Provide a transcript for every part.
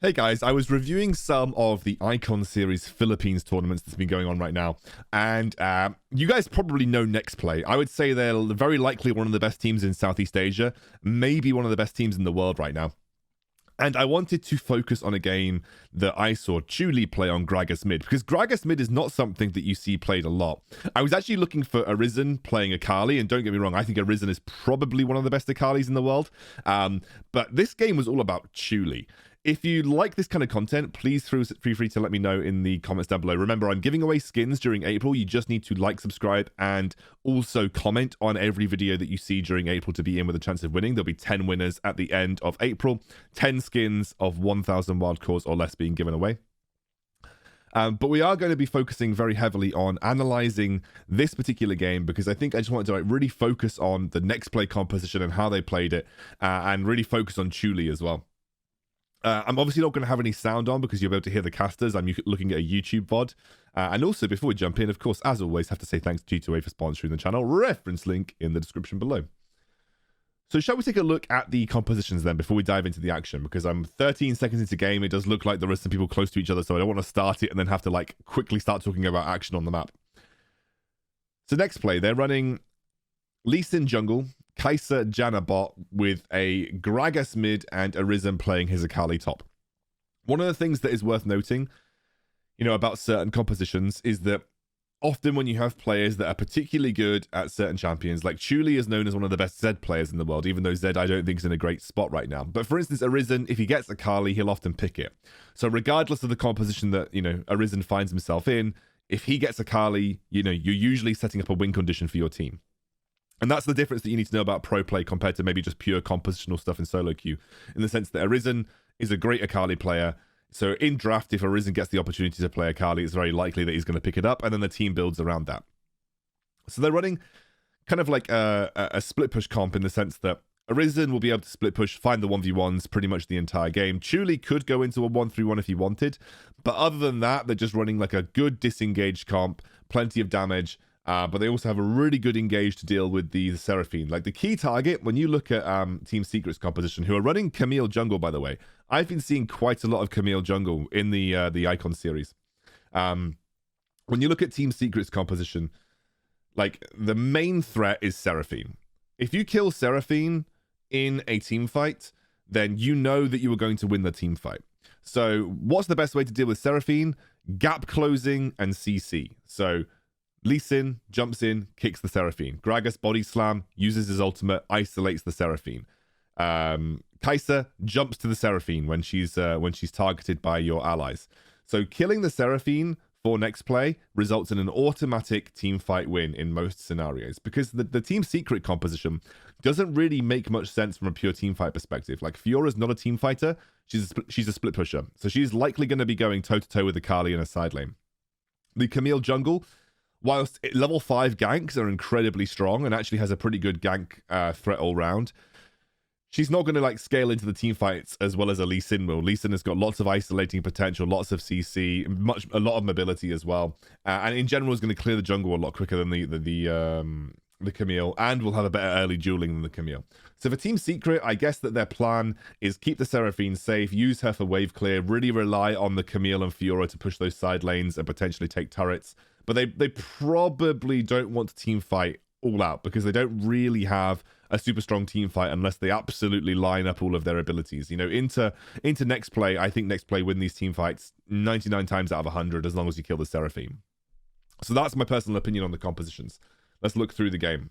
Hey guys, I was reviewing some of the Icon Series Philippines tournaments that's been going on right now, and you guys probably know Next Play. I would say they're very likely one of the best teams in Southeast Asia, maybe one of the best teams in the world right now. And I wanted to focus on a game that I saw Chuli play on Gragas mid, because Gragas mid is not something that you see played a lot. I was actually looking for Arisen playing Akali, and don't get me wrong, I think Arisen is probably one of the best Akalis in the world. But this game was all about Chuli. If you like this kind of content, please feel free to let me know in the comments down below. Remember, I'm giving away skins during April. You just need to like, subscribe, and also comment on every video that you see during April to be in with a chance of winning. There'll be 10 winners at the end of April. 10 skins of 1,000 wild cores or less being given away. But we are going to be focusing very heavily on analyzing this particular game, because I think I just wanted to really focus on the Next Play composition and how they played it, and really focus on Chuli as well. I'm obviously not going to have any sound on because you'll be able to hear the casters. I'm looking at a YouTube VOD. And also, before we jump in, of course, as always, have to say thanks to G2A for sponsoring the channel. Reference link in the description below. So shall we take a look at the compositions then before we dive into the action? Because I'm 13 seconds into game. It does look like there are some people close to each other, so I don't want to start it and then have to quickly start talking about action on the map. So Next Play, they're running Lee Sin jungle, Kai'Sa Janna bot with a Gragas mid and Arisen playing his Akali top. One of the things that is worth noting, about certain compositions is that often when you have players that are particularly good at certain champions, like Chuli is known as one of the best Zed players in the world, even though Zed I don't think is in a great spot right now. But for instance, Arisen, if he gets Akali, he'll often pick it. So regardless of the composition that, Arisen finds himself in, if he gets Akali, you're usually setting up a win condition for your team. And that's the difference that you need to know about pro play compared to maybe just pure compositional stuff in solo queue, in the sense that Arisen is a great Akali player. So in draft, if Arisen gets the opportunity to play Akali, it's very likely that he's going to pick it up, and then the team builds around that. So they're running kind of like a split push comp, in the sense that Arisen will be able to split push, find the 1v1s pretty much the entire game. Chuli could go into a 1-3-1 if he wanted, but other than that, they're just running like a good disengaged comp, plenty of damage. But they also have a really good engage to deal with the Seraphine. Like the key target, when you look at Team Secret's composition, who are running Camille jungle, by the way. I've been seeing quite a lot of Camille jungle in the Icon series. When you look at Team Secret's composition, like the main threat is Seraphine. If you kill Seraphine in a team fight, then you know that you are going to win the team fight. So what's the best way to deal with Seraphine? Gap closing and CC. So Lee Sin jumps in, kicks the Seraphine. Gragas body slam, uses his ultimate, isolates the Seraphine. Kai'Sa jumps to the Seraphine when she's targeted by your allies. So killing the Seraphine for Next Play results in an automatic team fight win in most scenarios, because the Team Secret composition doesn't really make much sense from a pure team fight perspective. Like Fiora's not a team fighter, she's a split pusher, so she's likely going to be going toe to toe with Akali in a side lane. The Camille jungle, whilst level 5 ganks are incredibly strong and actually has a pretty good gank threat all round, she's not going to scale into the team fights as well as a Lee Sin will. Lee Sin has got lots of isolating potential, lots of CC, a lot of mobility as well, and in general is going to clear the jungle a lot quicker than the Camille, and will have a better early dueling than the Camille. So for Team Secret, I guess that their plan is keep the Seraphine safe, use her for wave clear, really rely on the Camille and Fiora to push those side lanes and potentially take turrets. But they probably don't want to team fight all out, because they don't really have a super strong team fight unless they absolutely line up all of their abilities. Into Next Play, I think Next Play win these team fights 99 times out of 100 as long as you kill the Seraphine. So that's my personal opinion on the compositions. Let's look through the game.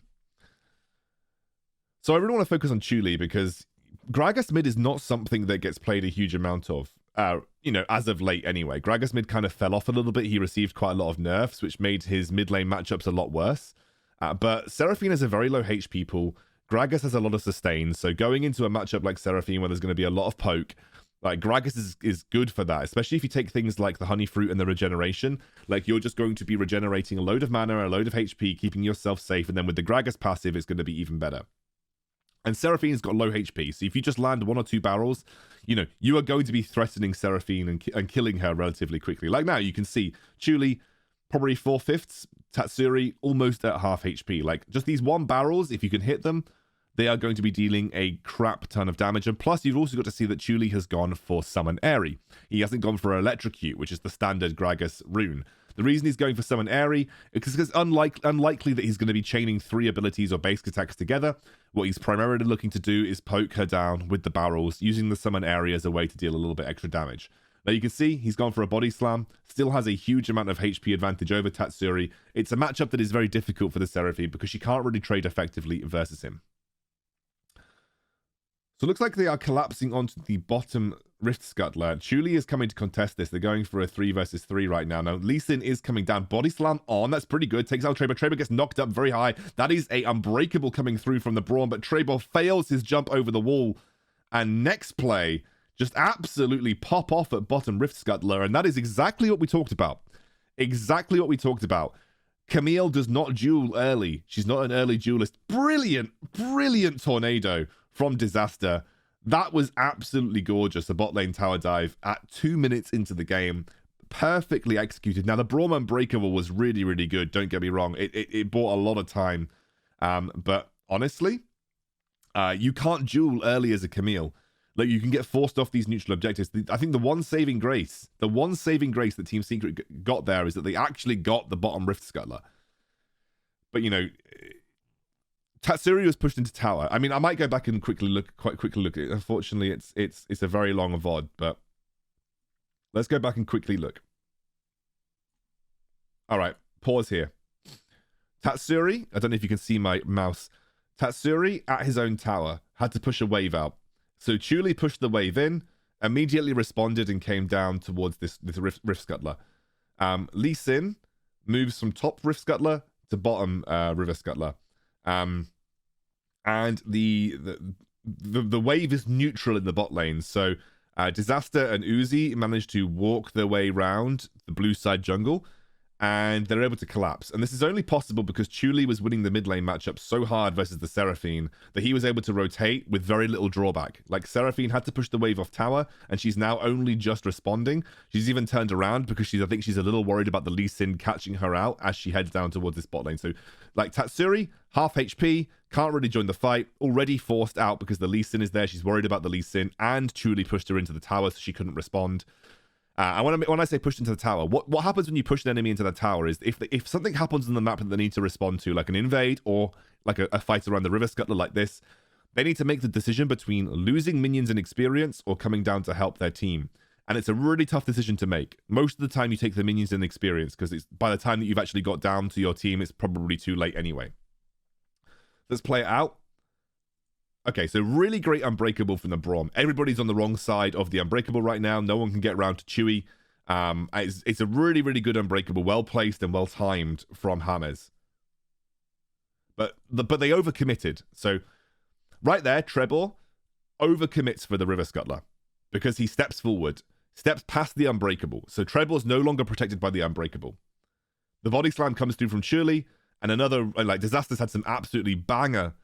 So I really want to focus on Chuli, because Gragas mid is not something that gets played a huge amount of. As of late anyway. Gragas mid kind of fell off a little bit. He received quite a lot of nerfs, which made his mid lane matchups a lot worse. But Seraphine is a very low HP pool. Gragas has a lot of sustain, so going into a matchup like Seraphine where there's going to be a lot of poke, like Gragas is good for that, especially if you take things like the honey fruit and the regeneration. Like, you're just going to be regenerating a load of mana, a load of HP, keeping yourself safe, and then with the Gragas passive, it's going to be even better. And Seraphine's got low HP, so if you just land 1 or 2 barrels, you are going to be threatening Seraphine and killing her relatively quickly. Like now, you can see Chuli probably 4/5, Tatsuri almost at half HP. Like, just these 1 barrels, if you can hit them, they are going to be dealing a crap ton of damage. And plus, you've also got to see that Chuli has gone for Summon Airy. He hasn't gone for Electrocute, which is the standard Gragas rune. The reason he's going for Summon Airy is because it's unlikely that he's going to be chaining 3 abilities or basic attacks together. What he's primarily looking to do is poke her down with the barrels, using the Summon Airy as a way to deal a little bit extra damage. Now you can see he's gone for a body slam, still has a huge amount of HP advantage over Tatsuri. It's a matchup that is very difficult for the Seraphine because she can't really trade effectively versus him. So it looks like they are collapsing onto the bottom Rift Scuttler. Chuli is coming to contest this. They're going for a 3 versus 3 right now. Now, Lee Sin is coming down. Body slam on. That's pretty good. Takes out Trebor. Trebor gets knocked up very high. That is a Unbreakable coming through from the Brawn, but Trebor fails his jump over the wall. And next play, just absolutely pop off at bottom Rift Scuttler. And that is exactly what we talked about. Exactly what we talked about. Camille does not duel early. She's not an early duelist. Brilliant, brilliant tornado from Disaster. That was absolutely gorgeous. The bot lane tower dive at 2 minutes into the game. Perfectly executed. Now, the Braum Unbreakable was really, really good. Don't get me wrong. It bought a lot of time. But honestly, you can't duel early as a Camille. Like, you can get forced off these neutral objectives. I think the one saving grace that Team Secret got there is that they actually got the bottom Rift Scuttler. But, you know, Tatsuri was pushed into tower. I mean, I might go back and quite quickly look at it. Unfortunately, it's a very long VOD, but let's go back and quickly look. All right, pause here. Tatsuri, I don't know if you can see my mouse. Tatsuri at his own tower had to push a wave out. So Chuli pushed the wave in, immediately responded and came down towards this Rift Scuttler. Lee Sin moves from top Rift Scuttler to bottom River Scuttler. And the wave is neutral in the bot lane. So Disaster and Uzi managed to walk their way around the blue side jungle, and they're able to collapse. And this is only possible because Chuli was winning the mid lane matchup so hard versus the Seraphine that he was able to rotate with very little drawback. Like, Seraphine had to push the wave off tower, and she's now only just responding. She's even turned around because I think she's a little worried about the Lee Sin catching her out as she heads down towards this bot lane. So, like, Tatsuri, half HP, can't really join the fight, already forced out because the Lee Sin is there. She's worried about the Lee Sin, and Chuli pushed her into the tower so she couldn't respond. And when I say pushed into the tower, what happens when you push an enemy into the tower is if something happens on the map that they need to respond to, like an invade or like a fight around the River Scuttler like this, they need to make the decision between losing minions and experience or coming down to help their team. And it's a really tough decision to make. Most of the time you take the minions and experience because it's by the time that you've actually got down to your team, it's probably too late anyway. Let's play it out. Okay, so really great Unbreakable from the Braum. Everybody's on the wrong side of the Unbreakable right now. No one can get around to Chewy. It's a really, really good Unbreakable, well-placed and well-timed from James. But they overcommitted. So right there, Trebor overcommits for the River Scuttler because he steps forward, steps past the Unbreakable. So Trebor's no longer protected by the Unbreakable. The body slam comes through from Shirley, and another, like, Disaster's had some absolutely banger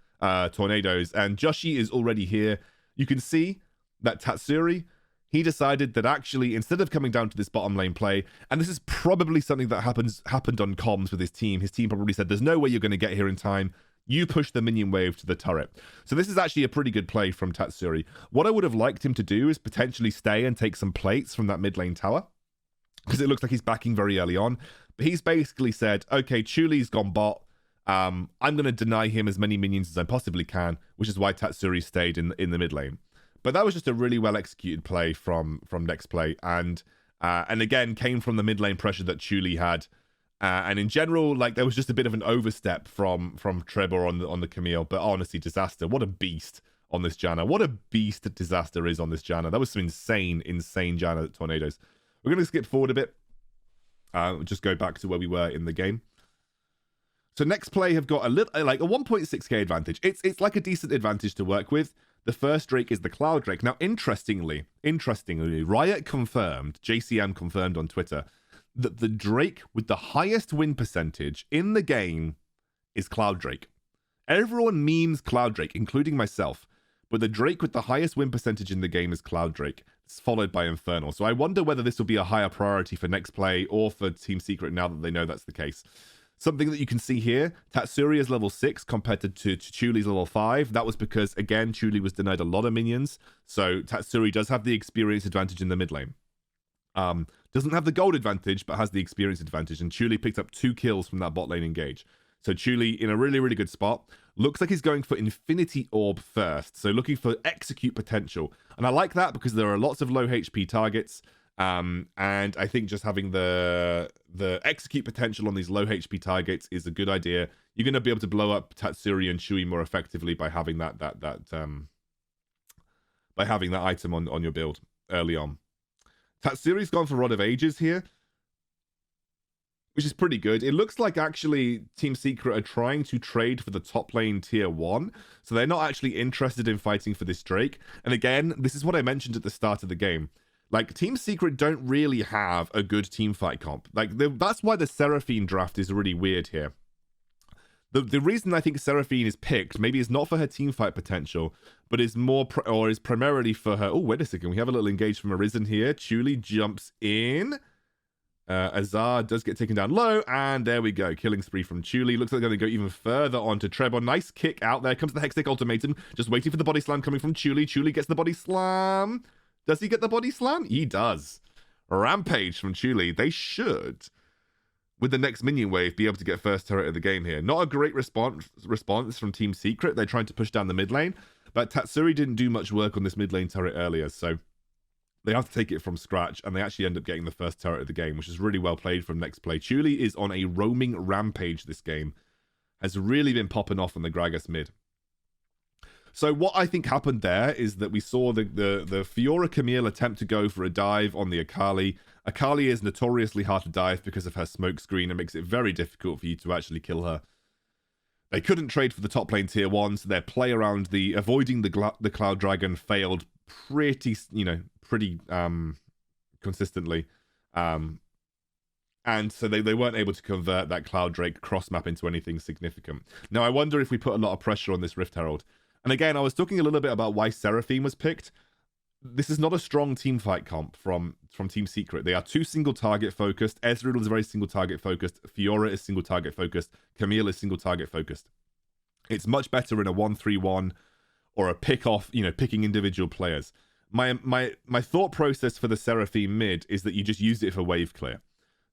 tornadoes, and Joshi is already here. You can see that Tatsuri, he decided that actually, instead of coming down to this bottom lane play, and this is probably something that happened on comms with his team probably said, there's no way you're going to get here in time. You push the minion wave to the turret. So this is actually a pretty good play from Tatsuri. What I would have liked him to do is potentially stay and take some plates from that mid lane tower, because it looks like he's backing very early on. But he's basically said, okay, Chuli's gone bot. I'm going to deny him as many minions as I possibly can, which is why Tatsuri stayed in the mid lane. But that was just a really well executed play from next play, and again came from the mid lane pressure that Chuli had, and in general, like, there was just a bit of an overstep from Trebor on the Camille. But honestly, Disaster, what a beast on this Janna! What a beast Disaster is on this Janna! That was some insane Janna tornadoes. We're going to skip forward a bit, just go back to where we were in the game. So next play have got a 1.6k advantage. It's like a decent advantage to work with. The first Drake is the Cloud Drake. Now, interestingly, Riot confirmed, JCM confirmed on Twitter, that the Drake with the highest win percentage in the game is Cloud Drake. Everyone memes Cloud Drake, including myself, but the Drake with the highest win percentage in the game is Cloud Drake. It's followed by Infernal. So I wonder whether this will be a higher priority for next play or for Team Secret now that they know that's the case. Something that you can see here, Tatsuri is level 6 compared to Chuli's level 5. That was because, again, Chuli was denied a lot of minions, so Tatsuri does have the experience advantage in the mid lane. Doesn't have the gold advantage, but has the experience advantage, and Chuli picked up 2 kills from that bot lane engage. So Chuli in a really, really good spot. Looks like he's going for Infinity Orb first, so looking for execute potential. And I like that because there are lots of low HP targets, and I think just having the execute potential on these low HP targets is a good idea. You're going to be able to blow up Tatsuri and Shui more effectively by having that item on your build early on. Tatsuri's gone for Rod of Ages here, which is pretty good. It looks like actually Team Secret are trying to trade for the top lane tier 1, so they're not actually interested in fighting for this Drake. And again, this is what I mentioned at the start of the game. Like, Team Secret don't really have a good teamfight comp. Like, that's why the Seraphine draft is really weird here. The reason I think Seraphine is picked maybe is not for her teamfight potential, but is is primarily for her... Oh, wait a second. We have a little engage from Arisen here. Chuli jumps in. Azar does get taken down low, and there we go. Killing spree from Chuli. Looks like they're going to go even further onto Trebon. Nice kick out there. Comes the Hextech Ultimatum. Just waiting for the body slam coming from Chuli. Chuli gets the body slam. Does he get the body slam? He does. Rampage from Chuli. They should, with the next minion wave, be able to get first turret of the game here. Not a great response from Team Secret. They're trying to push down the mid lane, but Tatsuri didn't do much work on this mid lane turret earlier, so they have to take it from scratch, and they actually end up getting the first turret of the game, which is really well played from next play. Chuli is on a roaming rampage this game. Has really been popping off on the Gragas mid. So what I think happened there is that we saw the Fiora Camille attempt to go for a dive on the Akali. Akali is notoriously hard to dive because of her smoke screen. It makes it very difficult for you to actually kill her. They couldn't trade for the top lane tier 1, so their play around avoiding the Cloud Dragon failed pretty consistently. And so they weren't able to convert that Cloud Drake cross map into anything significant. Now, I wonder if we put a lot of pressure on this Rift Herald. And again, I was talking a little bit about why Seraphine was picked. This is not a strong teamfight comp from Team Secret. They are too single target focused. Ezreal is very single target focused. Fiora is single target focused. Camille is single target focused. It's much better in a 1-3-1 or a picking individual players. My thought process for the Seraphine mid is that you just use it for wave clear.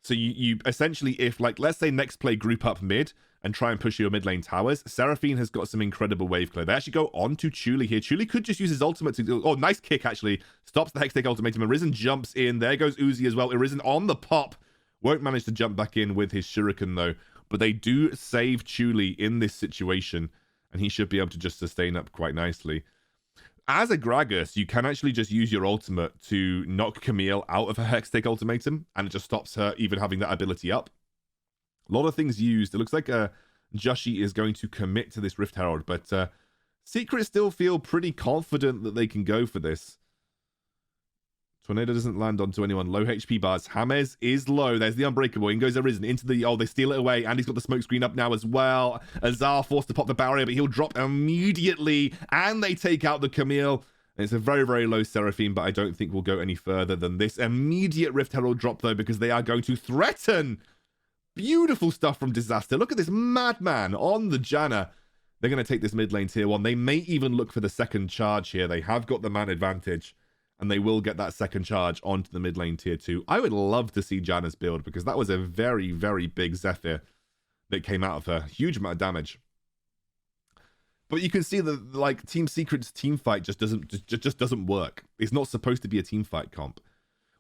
So you essentially, if, like, let's say next play group up mid and try and push your mid lane towers, Seraphine has got some incredible wave clear. They actually go on to Chuli here. Chuli could just use his ultimate to do... Oh, nice kick, actually. Stops the Hextech Ultimatum. Arisen jumps in. There goes Uzi as well. Arisen on the pop. Won't manage to jump back in with his Shuriken, though. But they do save Chuli in this situation, and he should be able to just sustain up quite nicely. As a Gragas, you can actually just use your ultimate to knock Camille out of her Hextech Ultimatum, and it just stops her even having that ability up. A lot of things used. It looks like Joshi is going to commit to this Rift Herald, but Secret still feel pretty confident that they can go for this. Tornado doesn't land onto anyone. Low HP bars. James is low. There's the Unbreakable. In goes Arisen into the... Oh, they steal it away. And he's got the smoke screen up now as well. Azar forced to pop the barrier, but he'll drop immediately. And they take out the Camille. And it's a very, very low Seraphine, but I don't think we'll go any further than this. Immediate Rift Herald drop, though, because they are going to threaten. Beautiful stuff from Disaster. Look at this madman on the Janna. They're going to take this mid lane tier 1. They may even look for the second charge here. They have got the man advantage. And they will get that second charge onto the mid lane tier 2. I would love to see Janna's build, because that was a very, very big Zephyr that came out of her. Huge amount of damage. But you can see that, like, Team Secret's team fight just doesn't work. It's not supposed to be a team fight comp.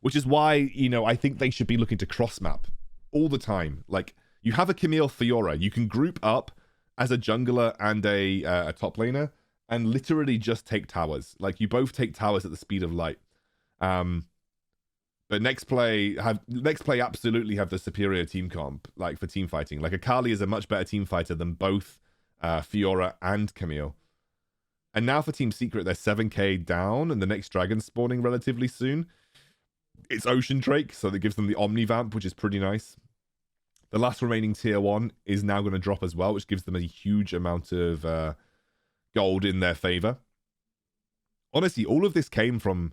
Which is why, you know, I think they should be looking to cross map all the time. Like, you have a Camille Fiora. You can group up as a jungler and a top laner, and literally just take towers. Like, you both take towers at the speed of light. But next play absolutely have the superior team comp, like, for team fighting. Like, Akali is a much better team fighter than both Fiora and Camille. And now for Team Secret, they're 7k down, and the next dragon's spawning relatively soon. It's Ocean Drake, so that gives them the Omnivamp, which is pretty nice. The last remaining tier 1 is now going to drop as well, which gives them a huge amount of... gold in their favor. Honestly, all of this came from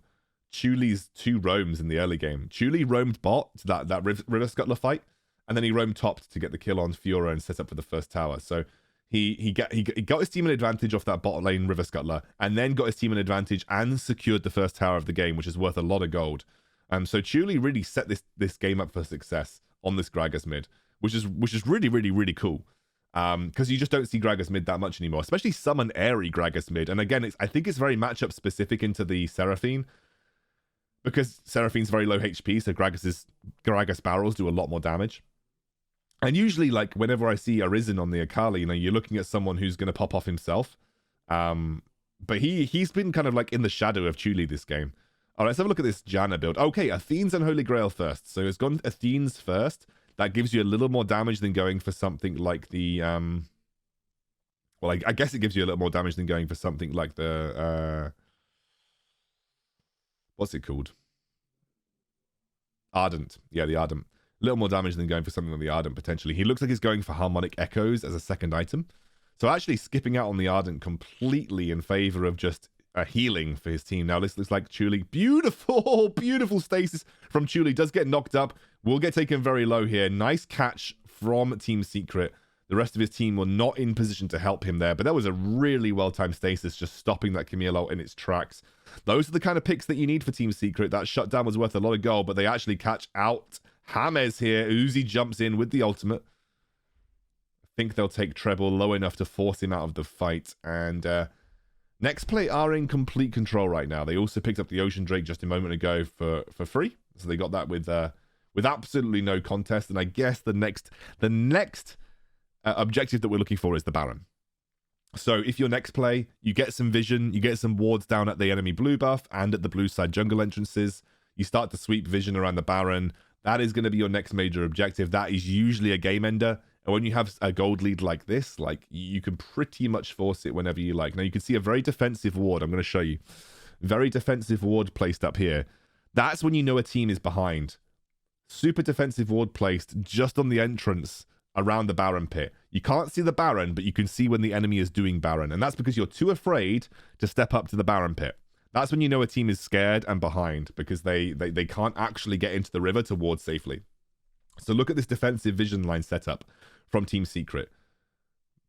Chuli's 2 roams in the early game. Chuli roamed bot to that River Scuttler fight, and then he roamed top to get the kill on Fiora and set up for the first tower. So he got his team an advantage off that bot lane River Scuttler, and then got his team an advantage and secured the first tower of the game, which is worth a lot of gold. So Chuli really set this game up for success on this Gragas mid, which is really, really, really cool. Because you just don't see Gragas mid that much anymore, especially summon airy Gragas mid. And again, I think it's very matchup specific into the Seraphine, because Seraphine's very low HP, so Gragas barrels do a lot more damage. And usually, like, whenever I see Arisen on the Akali, you're looking at someone who's going to pop off himself. But he's been kind of like in the shadow of Chuli this game. All right, let's have a look at this Janna build. Okay, Athene's and Holy Grail first. So it's gone Athene's first. That gives you a little more damage than going for something like the... Well, I guess it gives you a little more damage than going for something like the... What's it called? Ardent. Yeah, the Ardent. A little more damage than going for something like the Ardent, potentially. He looks like he's going for Harmonic Echoes as a second item. So actually skipping out on the Ardent completely in favor of just a healing for his team. Now, this looks like Chuli. Beautiful, beautiful stasis from Chuli. Does get knocked up. Will get taken very low here. Nice catch from Team Secret. The rest of his team were not in position to help him there, but that was a really well-timed stasis, just stopping that Camille ult in its tracks. Those are the kind of picks that you need for Team Secret. That shutdown was worth a lot of gold, but they actually catch out James here. Uzi jumps in with the ultimate. I think they'll take treble low enough to force him out of the fight. And next play are in complete control right now. They also picked up the Ocean Drake just a moment ago for free. So they got that with absolutely no contest. And I guess the next objective that we're looking for is the Baron. So if your next play, you get some vision, you get some wards down at the enemy blue buff and at the blue side jungle entrances, you start to sweep vision around the Baron. That is going to be your next major objective. That is usually a game ender. And when you have a gold lead like this, like, you can pretty much force it whenever you like. Now you can see a very defensive ward. I'm going to show you. Very defensive ward placed up here. That's when you know a team is behind. Super defensive ward placed just on the entrance around the Baron pit. You can't see the Baron, but you can see when the enemy is doing Baron. And that's because you're too afraid to step up to the Baron pit. That's when you know a team is scared and behind, because they can't actually get into the river to ward safely. So look at this defensive vision line setup from Team Secret.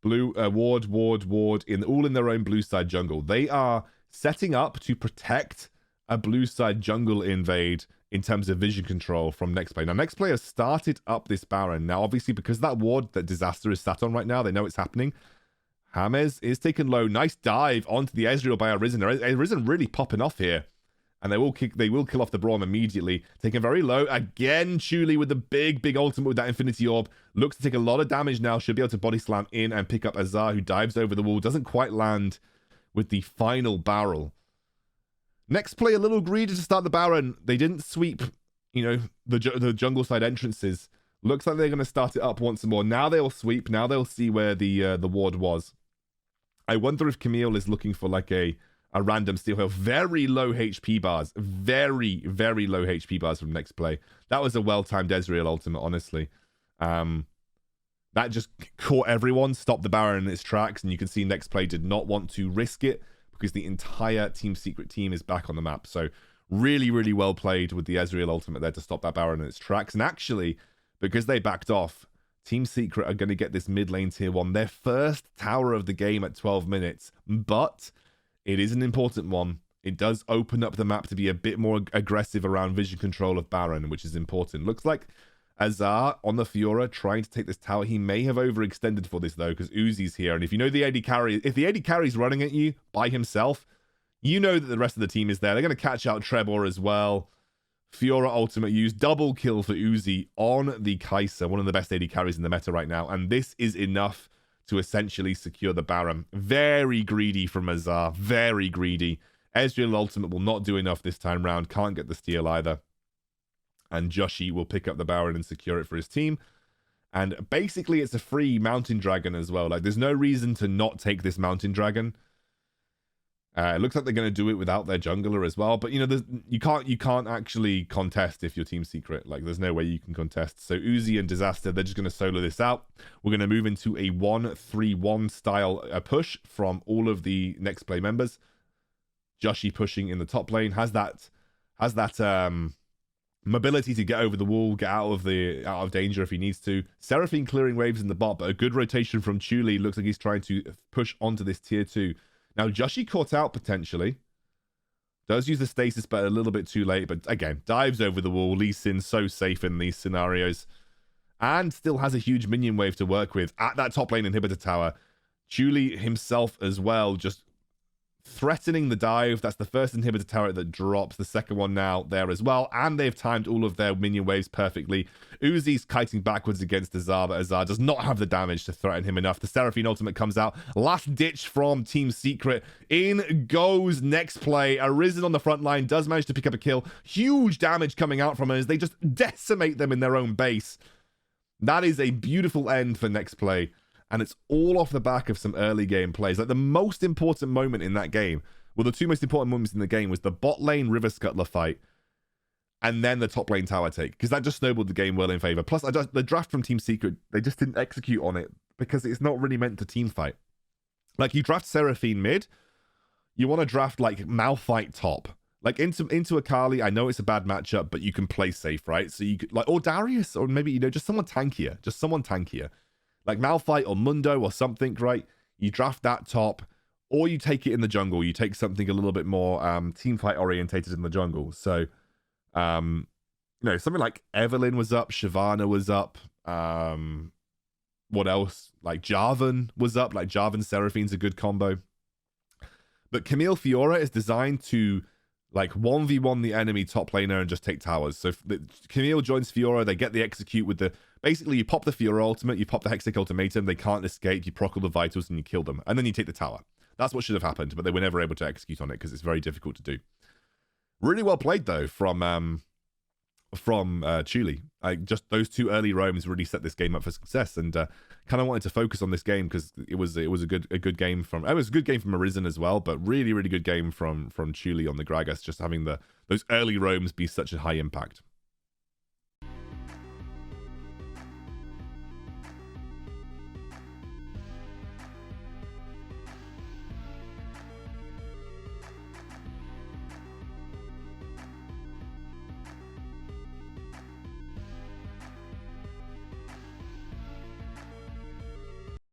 Blue ward, all in their own blue side jungle. They are setting up to protect a blue side jungle invade in terms of vision control from next play. Now, next play has started up this Baron. Now, obviously, because that ward that Disaster is sat on right now, they know it's happening. James is taken low. Nice dive onto the Ezreal by Arisen. Arisen really popping off here. And they will kill off the Braum immediately. Taken very low. Again, Chuli with the big ultimate with that Infinity Orb. Looks to take a lot of damage now. Should be able to body slam in and pick up Azar, who dives over the wall. Doesn't quite land with the final barrel. Next play, a little greedy to start the Baron. They didn't sweep, the jungle side entrances. Looks like they're going to start it up once more. Now they'll sweep. Now they'll see where the ward was. I wonder if Camille is looking for like a random steal hill. Very low HP bars. Very, very low HP bars from next play. That was a well-timed Ezreal ultimate, honestly. That just caught everyone, stopped the Baron in its tracks, and you can see next play did not want to risk it because the entire Team Secret team is back on the map. So really, really well played with the Ezreal ultimate there to stop that Baron in its tracks. And actually, because they backed off, Team Secret are going to get this mid lane tier 1, their first tower of the game at 12 minutes. But it is an important one. It does open up the map to be a bit more aggressive around vision control of Baron, which is important. Looks like Azar on the Fiora trying to take this tower. He may have overextended for this, though, because Uzi's here. And if you know the AD carry, if the AD carry's running at you by himself, you know that the rest of the team is there. They're going to catch out Trebor as well. Fiora ultimate use. Double kill for Uzi on the Kai'Sa, one of the best AD carries in the meta right now. And this is enough to essentially secure the Baron. Very greedy from Azar. Very greedy. Ezreal ultimate will not do enough this time round. Can't get the steal either. And Joshi will pick up the Baron and secure it for his team. And basically, it's a free Mountain Dragon as well. Like, there's no reason to not take this Mountain Dragon. It looks like they're going to do it without their jungler as well. But, you can't actually contest if you're Team Secret. Like, there's no way you can contest. So, Uzi and Disaster, they're just going to solo this out. We're going to move into a 1-3-1 style push from all of the next play members. Joshi pushing in the top lane. Has that mobility to get over the wall, get out of danger if he needs to. Seraphine clearing waves in the bot, but a good rotation from Chuli. Looks like he's trying to push onto this tier 2. Now, Joshi caught out potentially. Does use the stasis, but a little bit too late. But again, dives over the wall. Lee Sin so safe in these scenarios. And still has a huge minion wave to work with at that top lane inhibitor tower. Chuli himself as well, just threatening the dive. That's the first inhibitor turret that drops. The second one now there as well. And they've timed all of their minion waves perfectly. Uzi's kiting backwards against Azar, but Azar does not have the damage to threaten him enough. The Seraphine ultimate comes out. Last ditch from Team Secret. In goes next play. Arisen on the front line does manage to pick up a kill. Huge damage coming out from us. They just decimate them in their own base. That is a beautiful end for next play. And it's all off the back of some early game plays. Like the most important moment in that game, well, the two most important moments in the game was the bot lane River Scuttler fight and then the top lane tower take, because that just snowballed the game well in favor. Plus, the draft from Team Secret, they just didn't execute on it because it's not really meant to team fight. Like, you draft Seraphine mid, you want to draft like Malphite top. Like into Akali, I know it's a bad matchup, but you can play safe, right? So you could, like, or Darius, or maybe, you know, just someone tankier. Like Malphite or Mundo or something, right? You draft that top, or you take it in the jungle. You take something a little bit more team fight orientated in the jungle. So, you know, something like Evelyn was up, Shyvana was up. What else? Like Jarvan was up. Like Jarvan Seraphine's a good combo. But Camille Fiora is designed to like 1v1 the enemy top laner and just take towers. So Camille joins Fiora, they get the execute with the... Basically, you pop the Fiora ultimate, you pop the Hextech ultimatum, they can't escape, you proc all the vitals, and you kill them. And then you take the tower. That's what should have happened, but they were never able to execute on it because it's very difficult to do. Really well played, though, from Chuli. Just those two early roams really set this game up for success, and kind of wanted to focus on this game because it was a good game from... It was a good game from Arisen as well, but really, really good game from Chuli on the Gragas, just having those early roams be such a high impact.